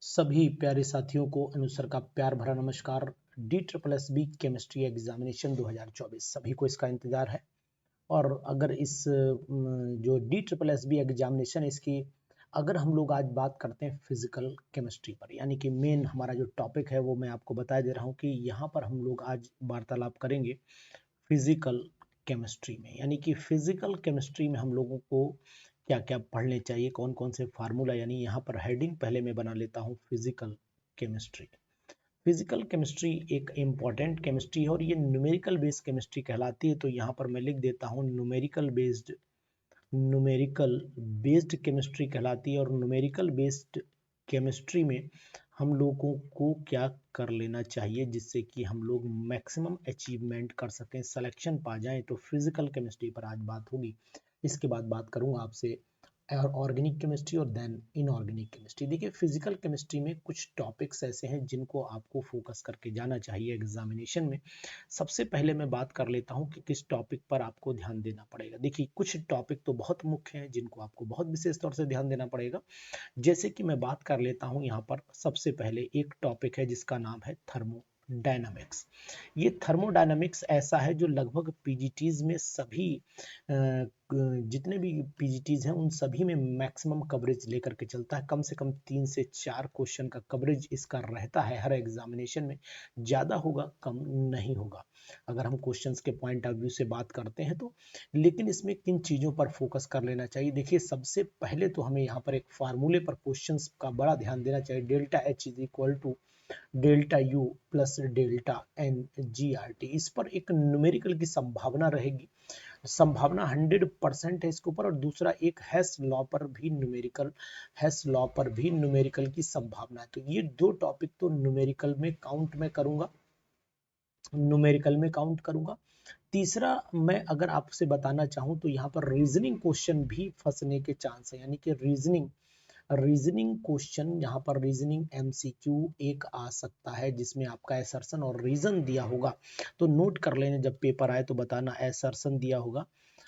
सभी प्यारे साथियों को अनुसर का प्यार भरा नमस्कार। DSSB केमिस्ट्री एग्जामिनेशन 2024 सभी को इसका इंतजार है। और अगर इस जो DSSB एग्जामिनेशन इसकी अगर हम लोग आज बात करते हैं फिजिकल केमिस्ट्री पर, यानी कि मेन हमारा जो टॉपिक है वो मैं आपको बता दे रहा हूँ कि यहाँ पर हम लोग आज वार्तालाप करेंगे फिजिकल केमिस्ट्री में। यानी कि फिजिकल केमिस्ट्री में हम लोगों को क्या क्या पढ़ने चाहिए, कौन कौन से फार्मूला, यानी यहाँ पर हेडिंग पहले मैं बना लेता हूँ फिजिकल केमिस्ट्री। फिजिकल केमिस्ट्री एक इम्पॉर्टेंट केमिस्ट्री है और ये न्यूमेरिकल बेस्ड केमिस्ट्री कहलाती है। तो यहाँ पर मैं लिख देता हूँ न्यूमेरिकल बेस्ड केमिस्ट्री कहलाती है। और न्यूमेरिकल बेस्ड केमिस्ट्री में हम लोगों को क्या कर लेना चाहिए जिससे कि हम लोग मैक्सिमम अचीवमेंट कर सकें, सिलेक्शन पा जाएं। तो फिजिकल केमिस्ट्री पर आज बात होगी। इसके बाद बात करूंगा आपसे ऑर्गेनिक केमिस्ट्री और देन इनऑर्गेनिक केमिस्ट्री। देखिए फिजिकल केमिस्ट्री में कुछ टॉपिक्स ऐसे हैं जिनको आपको फोकस करके जाना चाहिए एग्जामिनेशन में। सबसे पहले मैं बात कर लेता हूं कि किस टॉपिक पर आपको ध्यान देना पड़ेगा। देखिए कुछ टॉपिक तो बहुत मुख्य हैं जिनको आपको बहुत विशेष तौर से ध्यान देना पड़ेगा। जैसे कि मैं बात कर लेता हूं यहाँ पर सबसे पहले एक टॉपिक है जिसका नाम है थर्मोडायनामिक्स। ये थर्मोडायनामिक्स ऐसा है जो लगभग पीजीटीज में सभी जितने भी पीजीटीज हैं उन सभी में मैक्सिमम कवरेज लेकर के चलता है। कम से कम 3 से 4 क्वेश्चन का कवरेज इसका रहता है हर एग्जामिनेशन में। ज़्यादा होगा कम नहीं होगा अगर हम क्वेश्चंस के पॉइंट ऑफ व्यू से बात करते हैं तो। लेकिन इसमें किन चीज़ों पर फोकस कर लेना चाहिए, देखिए सबसे पहले तो हमें यहाँ पर एक फार्मूले पर क्वेश्चंस का बड़ा ध्यान देना चाहिए। Delta H is equal to delta U plus delta N G R T. इस पर एक न्यूमेरिकल की संभावना रहेगी, संभावना 100% है इसके ऊपर। और दूसरा एक हैश लॉ पर भी न्यूमेरिकल की संभावना है। तो ये दो टॉपिक तो न्यूमेरिकल में काउंट करूंगा। तीसरा मैं अगर आपसे बताना चाहूं तो यहाँ पर रीजनिंग क्वेश्चन भी फंसने के चांस है। यानी कि रीजनिंग क्वेश्चन, यहाँ पर रीजनिंग एमसीक्यू एक आ सकता है जिसमें आपका एसर्शन और रीजन दिया होगा। तो नोट कर लेना, जब पेपर आए तो बताना एसर्शन दिया होगा,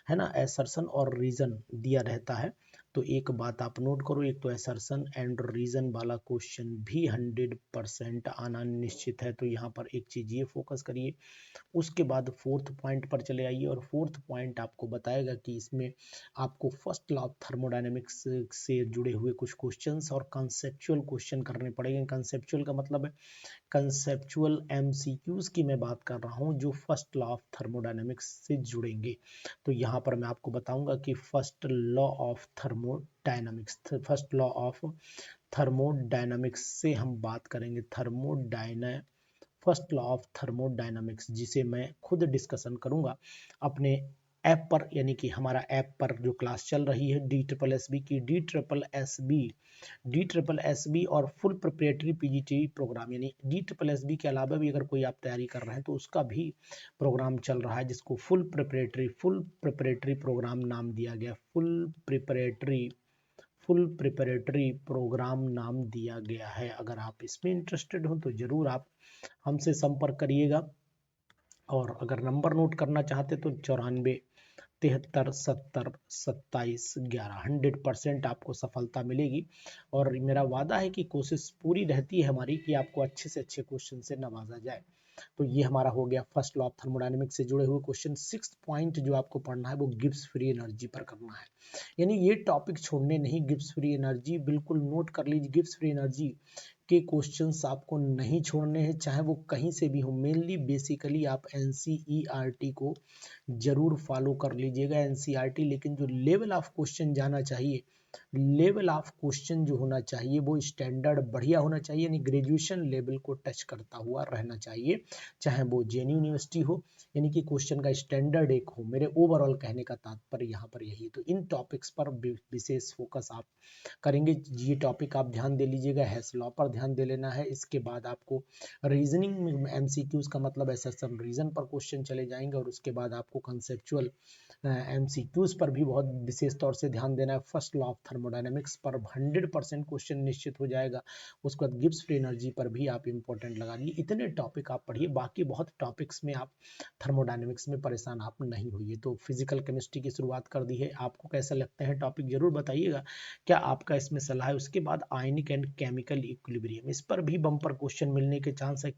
है ना, एसर्शन और रीजन दिया रहता है। तो एक बात आप नोट करो, एक तो एसर्शन एंड रीजन वाला क्वेश्चन भी 100% आना निश्चित है। तो यहाँ पर एक चीज ये फोकस करिए। उसके बाद फोर्थ पॉइंट पर चले आइए और फोर्थ पॉइंट आपको बताएगा कि इसमें आपको फर्स्ट लॉ ऑफ थर्मोडायनेमिक्स से जुड़े हुए कुछ क्वेश्चंस और कंसेप्चुअल क्वेश्चन करने पड़ेंगे। कंसेप्चुअल का मतलब है कंसेप्चुअल एमसीक्यूज की मैं बात कर रहा हूं जो फर्स्ट लॉ ऑफ थर्मोडायनेमिक्स से जुड़ेंगे। तो यहाँ पर मैं आपको बताऊंगा कि फर्स्ट लॉ ऑफ थर्मोडायनामिक्स से हम बात करेंगे। फर्स्ट लॉ ऑफ थर्मोडायनामिक्स जिसे मैं खुद डिस्कशन करूंगा अपने ऐप पर, यानी कि हमारा ऐप पर जो क्लास चल रही है DSSB की, DSSB और फुल प्रिपरेटरी पीजीटी प्रोग्राम, यानी DSSB के अलावा भी अगर कोई आप तैयारी कर रहे हैं तो उसका भी प्रोग्राम चल रहा है जिसको फुल प्रिपरेटरी प्रोग्राम नाम दिया गया। फुल प्रिपरेटरी प्रोग्राम नाम दिया गया है। अगर आप इसमें इंटरेस्टेड हो तो जरूर आप हमसे संपर्क करिएगा। और अगर नंबर नोट करना चाहते तो 94 73 70 27 11 100% आपको सफलता मिलेगी। और मेरा वादा है कि कोशिश पूरी रहती है हमारी कि आपको अच्छे से अच्छे क्वेश्चन से नवाजा जाए। तो ये हमारा हो गया फर्स्ट लॉ ऑफ थर्मोडायनेमिक्स से जुड़े हुए क्वेश्चन। 6th पॉइंट जो आपको पढ़ना है वो गिब्स फ्री एनर्जी पर करना है। यानी ये टॉपिक छोड़ने नहीं, गिब्स फ्री एनर्जी बिल्कुल नोट कर लीजिए। गिब्स फ्री एनर्जी के क्वेश्चंस आपको नहीं छोड़ने हैं, चाहे वो कहीं से भी हो। मेनली बेसिकली आप एनसीईआरटी को जरूर फॉलो कर लीजिएगा, एनसीईआरटी। लेकिन जो लेवल ऑफ क्वेश्चन जाना चाहिए, लेवल ऑफ क्वेश्चन जो होना चाहिए वो स्टैंडर्ड बढ़िया होना चाहिए, यानी ग्रेजुएशन लेवल को टच करता हुआ रहना चाहिए, चाहे वो जेएनयू यूनिवर्सिटी हो। यानी कि क्वेश्चन का स्टैंडर्ड एक हो। मेरे ओवरऑल कहने का तात्पर्य यहाँ पर यही है। तो इन टॉपिक्स पर विशेष फोकस आप करेंगे। ये टॉपिक आप ध्यान दे लीजिएगा। हैश लॉ पर ध्यान दे लेना है। इसके बाद आपको रीजनिंग एमसीक्यूज का मतलब एसएसएम रीजन पर क्वेश्चन चले जाएंगे। और उसके बाद आपको कंसेप्चुअल एमसीक्यूज पर भी बहुत विशेष तौर से ध्यान देना है। फर्स्ट लॉ ऑफ थर्मोडायनेमिक्स पर 100% क्वेश्चन निश्चित हो जाएगा। उसके बाद गिब्स फ्री एनर्जी पर भी आप इंपॉर्टेंट लगा लीजिए। इतने टॉपिक आप पढ़िए, बाकी बहुत टॉपिक्स में आप थर्मोडायनेमिक्स में परेशान आप नहीं होइए। तो फिजिकल केमिस्ट्री की शुरुआत कर दी है, आपको कैसा लगता है टॉपिक जरूर बताइएगा, क्या आपका इसमें सलाह है। उसके बाद आयनिक एंड केमिकल इक्विलिब्रियम, इस पर भी बम्पर क्वेश्चन मिलने के चांस है।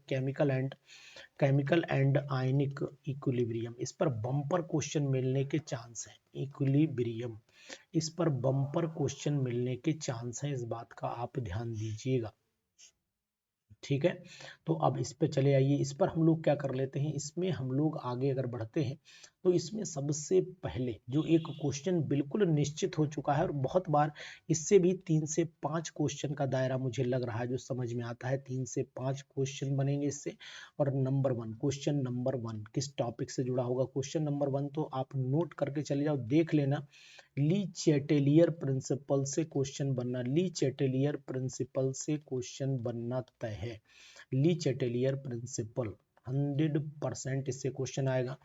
केमिकल एंड आयनिक इक्विलिब्रियम, इस पर बम्पर क्वेश्चन मिलने के चांस है। इक्विलिब्रियम, इस पर बम्पर क्वेश्चन मिलने के चांस है, इस बात का आप ध्यान दीजिएगा। ठीक है, तो अब इस पे चले आइए। इस पर हम लोग क्या कर लेते हैं, इसमें हम लोग आगे अगर बढ़ते हैं तो इसमें सबसे पहले जो एक क्वेश्चन बिल्कुल निश्चित हो चुका है और बहुत बार इससे भी 3 से 5 क्वेश्चन का दायरा मुझे लग रहा है जो समझ में आता है। 3 से 5 क्वेश्चन बनेंगे इससे। और क्वेश्चन नंबर 1 किस टॉपिक से जुड़ा होगा, क्वेश्चन नंबर 1 तो आप नोट करके चले जाओ, देख लेना। ली चैटेलियर प्रिंसिपल से क्वेश्चन बनना, ली चैटेलियर प्रिंसिपल से क्वेश्चन बनना तय है। ली चैटेलियर प्रिंसिपल 100% इससे क्वेश्चन आएगा।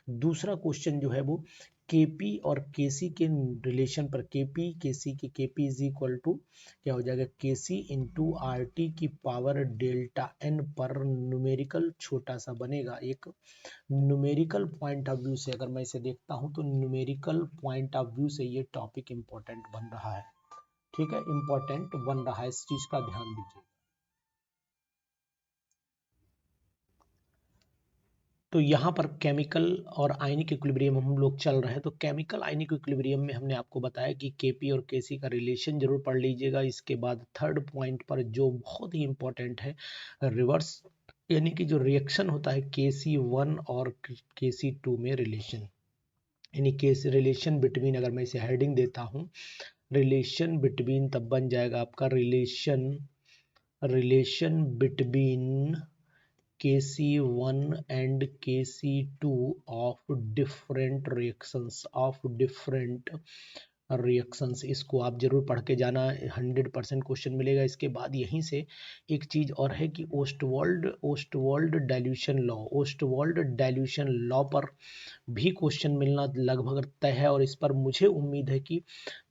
दूसरा क्वेश्चन जो है वो केपी और केसी के रिलेशन पर, केपी केसी की, केपी इज इक्वल टू क्या हो जाएगा, केसी इंटू आर टी की पावर डेल्टा एन पर न्यूमेरिकल छोटा सा बनेगा। एक न्यूमेरिकल पॉइंट ऑफ व्यू से अगर मैं इसे देखता हूं तो न्यूमेरिकल पॉइंट ऑफ व्यू से ये टॉपिक इंपॉर्टेंट बन रहा है। ठीक है, इंपॉर्टेंट बन रहा है, इस चीज का ध्यान दीजिए। तो यहाँ पर केमिकल और आयनिक इक्विलिब्रियम हम लोग चल रहे हैं। तो केमिकल आयनिक इक्विलिब्रियम में हमने आपको बताया कि केपी और केसी का रिलेशन जरूर पढ़ लीजिएगा। इसके बाद थर्ड पॉइंट पर जो बहुत ही इंपॉर्टेंट है, रिवर्स यानी कि जो रिएक्शन होता है KC1 और KC2 में रिलेशन, यानी केस रिलेशन बिटवीन, अगर मैं इसे हेडिंग देता हूँ रिलेशन बिटवीन, तब बन जाएगा आपका relation between KC1 and KC2 of different reactions. इसको आप जरूर पढ़ के जाना, 100% क्वेश्चन मिलेगा। इसके बाद यहीं से एक चीज और है कि ओस्टवाल्ड डाइल्यूशन लॉ पर भी क्वेश्चन मिलना लगभग तय है। और इस पर मुझे उम्मीद है कि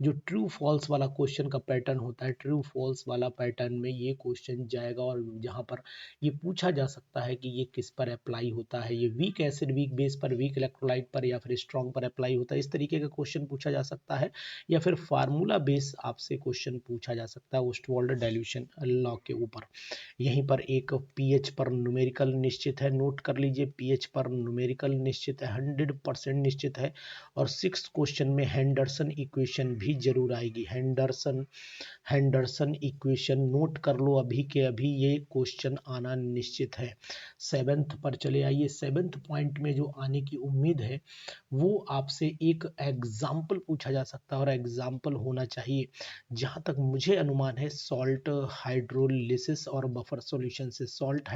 जो ट्रू फॉल्स वाला क्वेश्चन का पैटर्न होता है, ट्रू फॉल्स वाला पैटर्न में ये क्वेश्चन जाएगा। और जहाँ पर ये पूछा जा सकता है कि ये किस पर अप्लाई होता है, ये वीक एसिड वीक बेस पर, वीक इलेक्ट्रोलाइट पर, या फिर स्ट्रॉन्ग पर अप्लाई होता है, इस तरीके का क्वेश्चन पूछा जा सकता है। या फिर फार्मूला बेस आपसे क्वेश्चन पूछा जा सकता है ओस्टवाल्ड डाइल्यूशन लॉ के ऊपर। यहीं पर एक पीएच पर न्यूमेरिकल निश्चित है, नोट कर लीजिए, पीएच पर न्यूमेरिकल निश्चित है, 100% निश्चित है। और 6th क्वेश्चन में हेंडरसन इक्वेशन भी जरूर आएगी। हेंडरसन इक्वेशन नोट कर लो अभी के अभी, ये क्वेश्चन आना निश्चित है। 7th पर चले आइए। 7th पॉइंट में जो आने की उम्मीद है वो आपसे एक एग्जाम्पल पूछा जा सकता है, और एग्जाम्पल होना चाहिए जहां तक मुझे अनुमान है सॉल्ट हाइड्रोलिसिस और बफर सॉल्यूशन से। सॉल्ट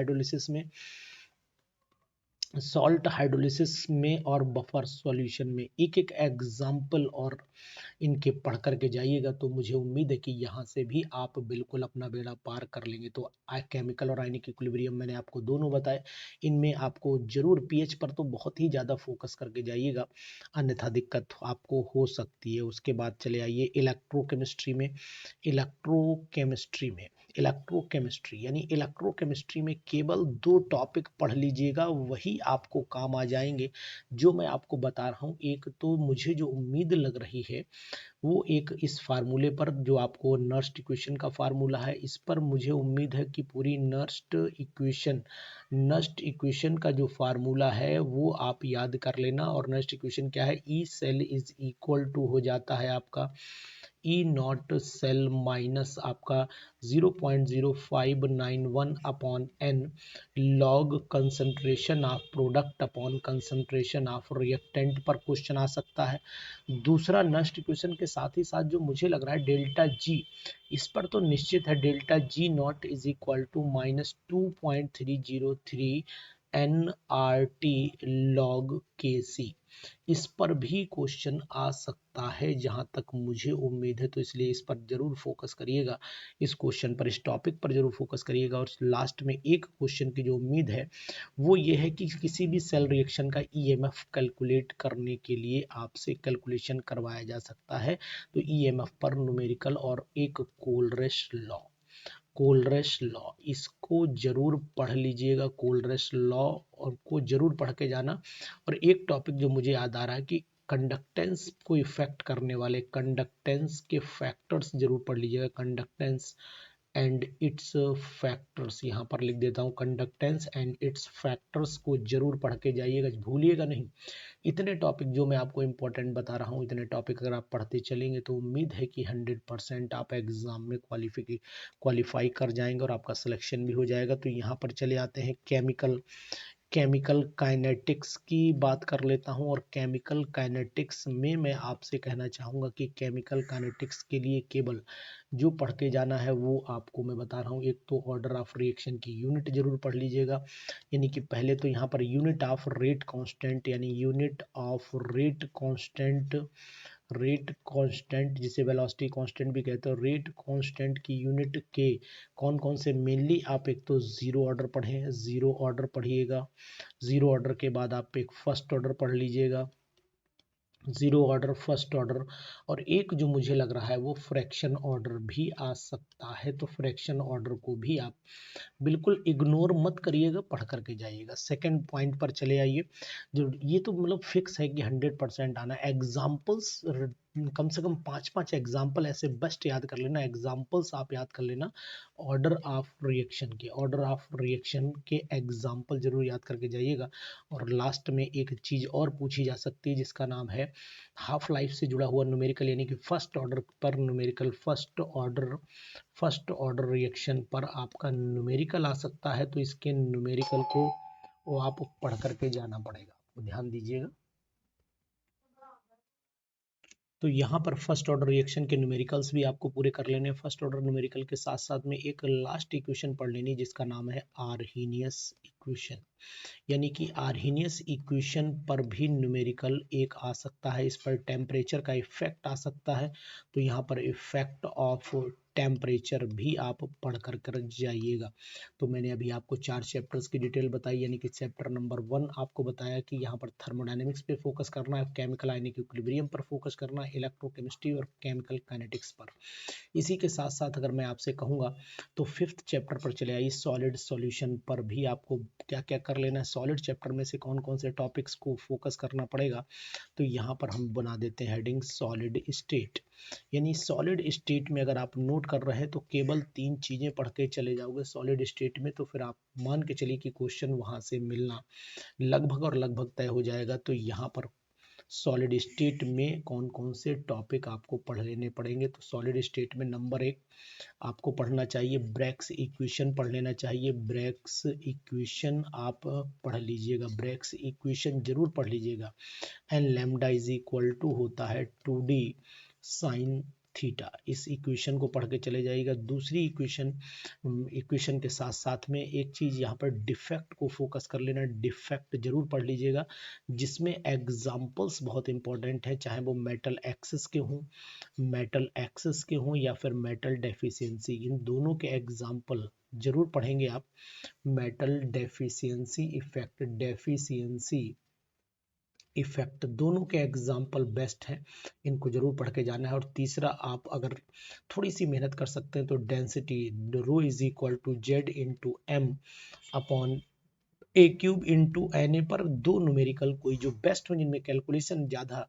हाइड्रोलिसिस में और बफर सॉल्यूशन में एक एक एग्जाम्पल और इनके पढ़ करके जाइएगा, तो मुझे उम्मीद है कि यहाँ से भी आप बिल्कुल अपना बेड़ा पार कर लेंगे। तो केमिकल और आयनिक इक्विलिब्रियम मैंने आपको दोनों बताए, इनमें आपको जरूर पीएच पर तो बहुत ही ज़्यादा फोकस करके जाइएगा, अन्यथा दिक्कत आपको हो सकती है। उसके बाद चले आइए इलेक्ट्रोकेमिस्ट्री में केवल 2 टॉपिक पढ़ लीजिएगा, वही आपको काम आ जाएंगे जो मैं आपको बता रहा हूँ। एक तो मुझे जो उम्मीद लग रही है वो एक इस फार्मूले पर, जो आपको नर्स्ट इक्वेशन का फार्मूला है, इस पर मुझे उम्मीद है कि पूरी नर्स्ट इक्वेशन का जो फार्मूला है वो आप याद कर लेना। और नर्स्ट इक्वेशन क्या है, E cell is equal to हो जाता है आपका ई नॉट सेल माइनस आपका 0.0591 upon n log concentration of product upon concentration of reactant पर क्वेश्चन आ सकता है। दूसरा नस्ट इक्वेशन के साथ ही साथ जो मुझे लग रहा है डेल्टा जी, इस पर तो निश्चित है, delta G naught is equal to -2.303 NRT log KC। इस पर भी क्वेश्चन आ सकता है जहां तक मुझे उम्मीद है, तो इसलिए इस पर जरूर फोकस करिएगा, इस क्वेश्चन पर, इस टॉपिक पर जरूर फोकस करिएगा। और लास्ट में एक क्वेश्चन की जो उम्मीद है वो ये है कि किसी भी सेल रिएक्शन का ईएमएफ कैलकुलेट करने के लिए आपसे कैलकुलेशन करवाया जा सकता है, तो ईएमएफ पर न्यूमेरिकल और एक कोलरश लॉ इसको जरूर पढ़ लीजिएगा, कोलरश लॉ और को जरूर पढ़ के जाना। और एक टॉपिक जो मुझे याद आ रहा है कि कंडक्टेंस को इफेक्ट करने वाले कंडक्टेंस के फैक्टर्स जरूर पढ़ लीजिएगा, कंडक्टेंस एंड इट्स फैक्टर्स, यहाँ पर लिख देता हूँ, कंडक्टेंस एंड इट्स फैक्टर्स को जरूर पढ़ के जाइएगा, भूलिएगा नहीं। इतने टॉपिक जो मैं आपको इम्पोर्टेंट बता रहा हूँ, इतने टॉपिक अगर आप पढ़ते चलेंगे तो उम्मीद है कि 100% आप एग्जाम में क्वालिफाई कर जाएंगे और आपका सिलेक्शन भी हो जाएगा। तो यहाँ पर चले आते हैं केमिकल काइनेटिक्स की बात कर लेता हूं। और केमिकल काइनेटिक्स में मैं आपसे कहना चाहूँगा कि केमिकल काइनेटिक्स के लिए केवल जो पढ़ के जाना है वो आपको मैं बता रहा हूँ। एक तो ऑर्डर ऑफ रिएक्शन की यूनिट जरूर पढ़ लीजिएगा, यानी कि पहले तो यहाँ per unit of rate constant, यानी यूनिट ऑफ रेट कांस्टेंट जिसे वेलोसिटी कांस्टेंट भी कहते हैं, रेट कांस्टेंट की यूनिट के कौन कौन से मेनली आप एक तो जीरो ऑर्डर पढ़ें, जीरो ऑर्डर पढ़िएगा, जीरो ऑर्डर के बाद आप एक फर्स्ट ऑर्डर पढ़ लीजिएगा, जीरो ऑर्डर, फर्स्ट ऑर्डर, और एक जो मुझे लग रहा है वो फ्रैक्शन ऑर्डर भी आ सकता है, तो फ्रैक्शन ऑर्डर को भी आप बिल्कुल इग्नोर मत करिएगा, पढ़ करके जाइएगा। सेकंड पॉइंट पर चले आइए, जो ये तो मतलब फिक्स है कि 100% आना। एग्जाम्पल्स कम से कम 5-5 एग्जाम्पल ऐसे बेस्ट याद कर लेना, एग्जाम्पल्स आप याद कर लेना ऑर्डर ऑफ रिएक्शन के एग्जाम्पल जरूर याद करके जाइएगा। और लास्ट में एक चीज और पूछी जा सकती है जिसका नाम है हाफ लाइफ से जुड़ा हुआ न्यूमेरिकल, यानी कि फर्स्ट ऑर्डर पर न्यूमेरिकल, फर्स्ट ऑर्डर रिएक्शन पर आपका न्यूमेरिकल आ सकता है, तो इसके न्यूमेरिकल को वो आप पढ़ करके जाना पड़ेगा, तो ध्यान दीजिएगा। तो यहाँ पर फर्स्ट ऑर्डर रिएक्शन के न्यूमेरिकल्स भी आपको पूरे कर लेने हैं। फर्स्ट ऑर्डर न्यूमेरिकल के साथ साथ में एक लास्ट इक्वेशन पढ़ लेनी जिसका नाम है आर्हीनियस इक्वेशन, यानी कि आर्हीनियस इक्वेशन पर भी न्यूमेरिकल एक आ सकता है, इस पर टेम्परेचर का इफेक्ट आ सकता है, तो यहाँ पर इफेक्ट ऑफ टेम्परेचर भी आप पढ़ कर जाइएगा। तो मैंने अभी आपको 4 चैप्टर्स की डिटेल बताई, यानी कि चैप्टर नंबर 1 आपको बताया कि यहाँ पर थर्मोडायनेमिक्स पे फोकस करना है, केमिकल आयनिक इक्विलिब्रियम पर फोकस करना है, इलेक्ट्रोकेमिस्ट्री और केमिकल काइनेटिक्स पर। इसी के साथ साथ अगर मैं आपसे कहूँगा तो 5th चैप्टर पर चले आइए, सॉलिड सॉल्यूशन पर भी आपको क्या क्या कर लेना है, सॉलिड चैप्टर में से कौन कौन से टॉपिक्स को फोकस करना पड़ेगा। तो यहाँ पर हम बना देते हैं हेडिंग सॉलिड स्टेट, यानी सॉलिड स्टेट में अगर आप नोट कर रहे हैं तो केवल 3 चीजें पढ़ के चले जाओगे सॉलिड स्टेट में, तो फिर आप मान के चलिए कि क्वेश्चन वहां से मिलना लगभग और लगभग तय हो जाएगा। तो यहाँ पर सॉलिड स्टेट में कौन कौन से टॉपिक आपको पढ़ लेने पड़ेंगे, तो सॉलिड स्टेट में नंबर 1 आपको पढ़ना चाहिए ब्रेग्स इक्वेशन पढ़ लेना चाहिए, ब्रेग्स इक्वेशन आप पढ़ लीजिएगा, ब्रेग्स इक्वेशन जरूर पढ़ लीजिएगा। And lambda is equal to होता है 2D साइन थीटा, इस इक्वेशन को पढ़ के चले जाइएगा। दूसरी इक्वेशन के साथ साथ में एक चीज यहाँ पर डिफेक्ट को फोकस कर लेना, डिफेक्ट जरूर पढ़ लीजिएगा, जिसमें एग्जाम्पल्स बहुत इंपॉर्टेंट है, चाहे वो मेटल एक्सेस के हों या फिर मेटल डेफिशिएंसी, इन दोनों के एग्जाम्पल जरूर पढ़ेंगे आप। मेटल डेफिशिएंसी इफेक्ट दोनों के एग्जाम्पल बेस्ट हैं, इनको जरूर पढ़ के जाना है। और तीसरा, आप अगर थोड़ी सी मेहनत कर सकते हैं तो density rho is equal to Z into M upon a cube into N A पर दो न्यूमेरिकल कोई जो बेस्ट हो जिनमें कैलकुलेशन ज़्यादा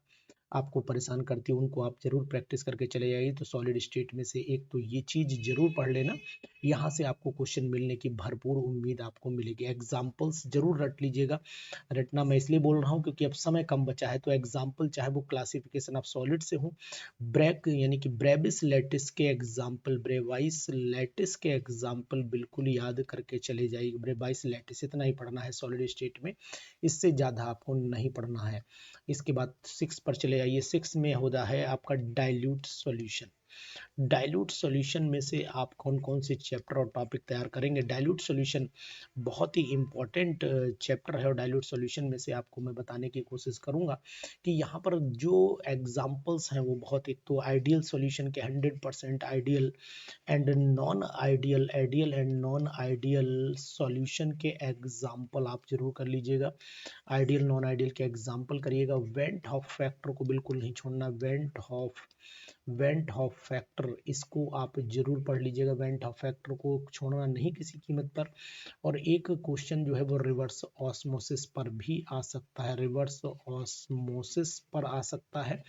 आपको परेशान करती है उनको आप जरूर प्रैक्टिस करके चले जाइए। तो सॉलिड स्टेट में से एक तो ये चीज जरूर पढ़ लेना, यहाँ से आपको क्वेश्चन मिलने की भरपूर उम्मीद आपको मिलेगी। एग्जाम्पल्स जरूर रट लीजिएगा, रटना मैं इसलिए बोल रहा हूँ क्योंकि अब समय कम बचा है, तो एग्जाम्पल चाहे वो क्लासिफिकेशन ऑफ सॉलिड से हो, ब्रेक यानी कि ब्रेविस लैटिस के एग्जाम्पल, ब्रेवाइस लैटिस के एग्जाम्पल बिल्कुल याद करके चले जाइए। ब्रेवाइस लैटिस इतना ही पढ़ना है सॉलिड स्टेट में, इससे ज़्यादा आपको नहीं पढ़ना है। इसके बाद 6 पर चले आइए, 6 में होता है आपका डाइल्यूट सॉल्यूशन, डाइल्यूट सॉल्यूशन में से आप कौन कौन से चैप्टर और टॉपिक तैयार करेंगे। डाइल्यूट सॉल्यूशन बहुत ही इंपॉर्टेंट चैप्टर है और डाइल्यूट सॉल्यूशन में से आपको मैं बताने की कोशिश करूंगा कि यहाँ पर जो एग्जांपल्स हैं वो बहुत, एक तो आइडियल सॉल्यूशन के 100% ideal and non ideal, ideal and non ideal solution के एग्जाम्पल आप जरूर कर लीजिएगा। आइडियल नॉन आइडियल के एग्जाम्पल करिएगा। वेंट हॉफ फैक्टर को बिल्कुल नहीं छोड़ना। वेंट हॉफ फैक्टर इसको आप जरूर पढ़ लीजिएगा। वेंट हॉफ फैक्टर को छोड़ना नहीं किसी कीमत पर। और एक क्वेश्चन जो है वो रिवर्स ऑस्मोसिस पर भी आ सकता है, रिवर्स ऑस्मोसिस पर आ सकता है।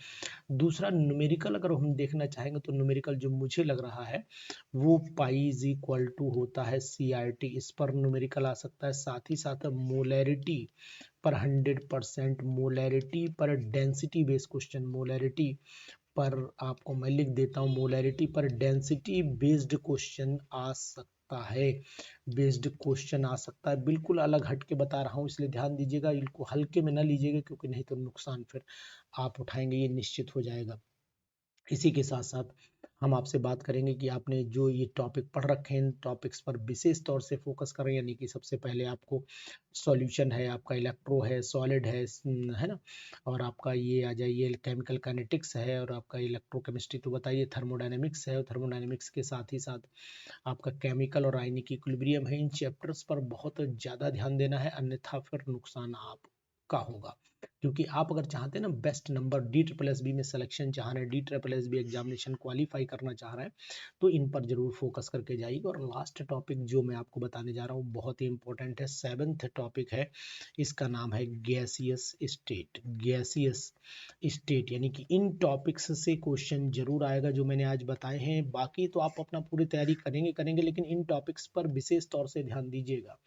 दूसरा न्यूमेरिकल अगर हम देखना चाहेंगे तो न्यूमेरिकल जो मुझे लग रहा है वो पाई इज इक्वल टू होता है CRT, इस पर न्यूमेरिकल आ सकता है। साथ ही साथ मोलैरिटी पर 100%, मोलैरिटी पर डेंसिटी बेस्ड क्वेश्चन, मोलैरिटी पर आपको मैं लिख देता हूँ, मोलैरिटी पर डेंसिटी बेस्ड क्वेश्चन आ सकता है, बेस्ड क्वेश्चन आ सकता है। बिल्कुल अलग हट के बता रहा हूँ इसलिए ध्यान दीजिएगा, इनको हल्के में ना लीजिएगा क्योंकि नहीं तो नुकसान फिर आप उठाएंगे ये निश्चित हो जाएगा। इसी के साथ साथ हम आपसे बात करेंगे कि आपने जो ये टॉपिक पढ़ रखे हैं इन टॉपिक्स पर विशेष तौर से फोकस करें, यानी कि सबसे पहले आपको सॉल्यूशन है, आपका इलेक्ट्रो है, सॉलिड है ना, और आपका ये आ जाइए केमिकल काइनेटिक्स है, और आपका इलेक्ट्रोकेमिस्ट्री तो बताइए, थर्मोडायनेमिक्स है, और थर्मोडायनेमिक्स के साथ ही साथ आपका केमिकल और आयनिक इक्विलिब्रियम है। इन चैप्टर्स पर बहुत ज़्यादा ध्यान देना है, अन्यथा फिर नुकसान आपका होगा। क्योंकि आप अगर चाहते हैं ना बेस्ट नंबर, DSSB में सिलेक्शन चाह रहे हैं, DSSB एग्जामिनेशन क्वालिफाई करना चाह रहे हैं, तो इन पर जरूर फोकस करके जाइएगा। और लास्ट टॉपिक जो मैं आपको बताने जा रहा हूँ बहुत ही इंपॉर्टेंट है, 7th टॉपिक है, इसका नाम है गैसियस स्टेट। गैसियस स्टेट यानी कि इन टॉपिक्स से क्वेश्चन जरूर आएगा जो मैंने आज बताए हैं। बाकी तो आप अपना पूरी तैयारी करेंगे, लेकिन इन टॉपिक्स पर विशेष तौर से ध्यान दीजिएगा।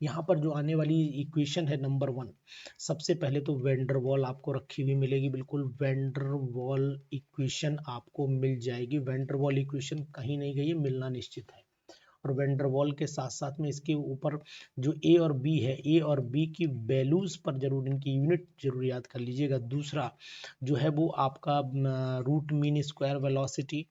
यहाँ पर जो आने वाली इक्वेशन है नंबर 1, सबसे पहले तो वेंडरवॉल आपको रखी हुई मिलेगी, बिल्कुल वेंडरवॉल इक्वेशन आपको मिल जाएगी। वेंडरवॉल इक्वेशन कहीं नहीं गई है, मिलना निश्चित है। और वेंडरवॉल के साथ साथ में इसके ऊपर जो ए और बी है, ए और बी की वैल्यूज पर जरूर इनकी यूनिट जरूर याद कर लीजिएगा। दूसरा जो है वो आपका root mean square velocity,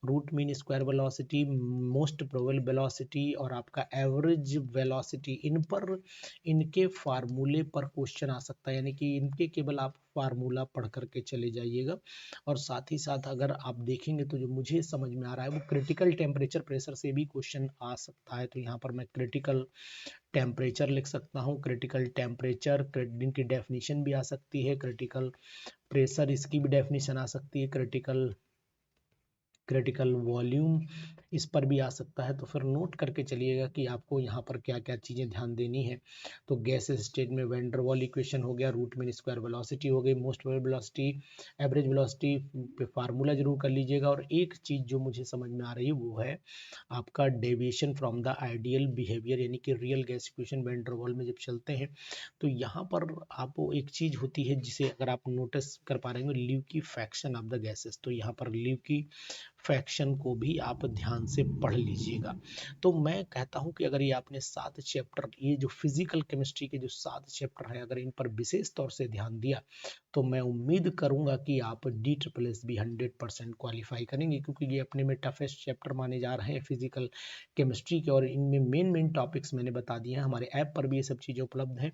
root mean square velocity, most probable velocity और आपका एवरेज वेलोसिटी, इन पर इनके फार्मूले पर क्वेश्चन आ सकता है, यानी कि इनके केवल आप फार्मूला पढ़ करके चले जाइएगा। और साथ ही साथ अगर आप देखेंगे तो जो मुझे समझ में आ रहा है वो क्रिटिकल टेम्परेचर प्रेशर से भी क्वेश्चन आ सकता है। तो यहाँ पर मैं क्रिटिकल टेम्परेचर लिख सकता हूँ, क्रिटिकल टेम्परेचर, इनकी डेफिनेशन भी आ सकती है, क्रिटिकल प्रेशर इसकी भी डेफिनेशन आ सकती है, क्रिटिकल वॉल्यूम इस पर भी आ सकता है। तो फिर नोट करके चलिएगा कि आपको यहाँ पर क्या क्या चीज़ें ध्यान देनी है। तो गैस स्टेट में वेंडरवॉल इक्वेशन हो गया, रूट मीन स्क्वायर वेलोसिटी हो गई, most probable velocity, average velocity पे फार्मूला जरूर कर लीजिएगा। और एक चीज़ जो मुझे समझ में आ रही है वो है आपका deviation from the ideal behaviour, यानी कि रियल गैस इक्वेशन वेंडरवॉल में जब चलते हैं तो यहाँ पर आपको एक चीज़ होती है जिसे अगर आप नोटिस कर पा रहे हैं, ल्यूकीफैक्शन ऑफ द गैसेस। तो यहाँ पर ल्यूकीफैक्शन को भी आप ध्यान से पढ़ लीजिएगा। तो मैं कहता हूं कि अगर ये आपने 7 चैप्टर, ये जो फिजिकल केमिस्ट्री के जो 7 चैप्टर हैं, अगर इन पर विशेष तौर से ध्यान दिया तो मैं उम्मीद करूंगा कि आप DSSB 100% क्वालिफाई करेंगे, क्योंकि ये अपने में टफेस्ट चैप्टर माने जा रहे हैं फिजिकल केमिस्ट्री के। और इनमें मेन टॉपिक्स मैंने बता दिए हैं, हमारे ऐप पर भी ये सब चीज़ें उपलब्ध हैं।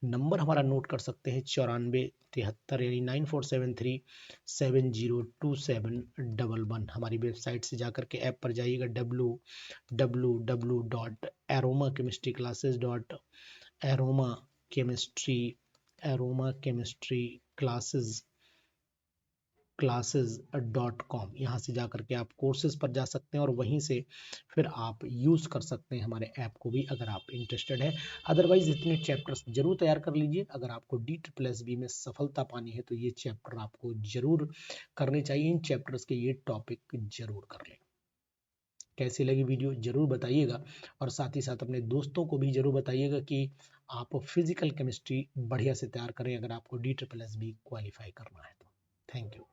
नंबर हमारा नोट कर सकते हैं 9473 यानी 9473702711। हमारी वेबसाइट से जाकर के ऐप पर जाइएगा www.aromaChemistry.com, यहाँ से जाकर के आप कोर्सेज पर जा सकते हैं और वहीं से फिर आप यूज़ कर सकते हैं हमारे ऐप को भी अगर आप इंटरेस्टेड है। अदरवाइज इतने चैप्टर्स जरूर तैयार कर लीजिए। अगर आपको DSSB में सफलता पानी है तो ये चैप्टर आपको जरूर करने चाहिए, इन चैप्टर्स के ये टॉपिक जरूर कर लें। कैसी लगी वीडियो जरूर बताइएगा, और साथ ही साथ अपने दोस्तों को भी जरूर बताइएगा कि आप फिजिकल केमिस्ट्री बढ़िया से तैयार करें अगर आपको DSSB क्वालिफाई करना है तो। Thank you.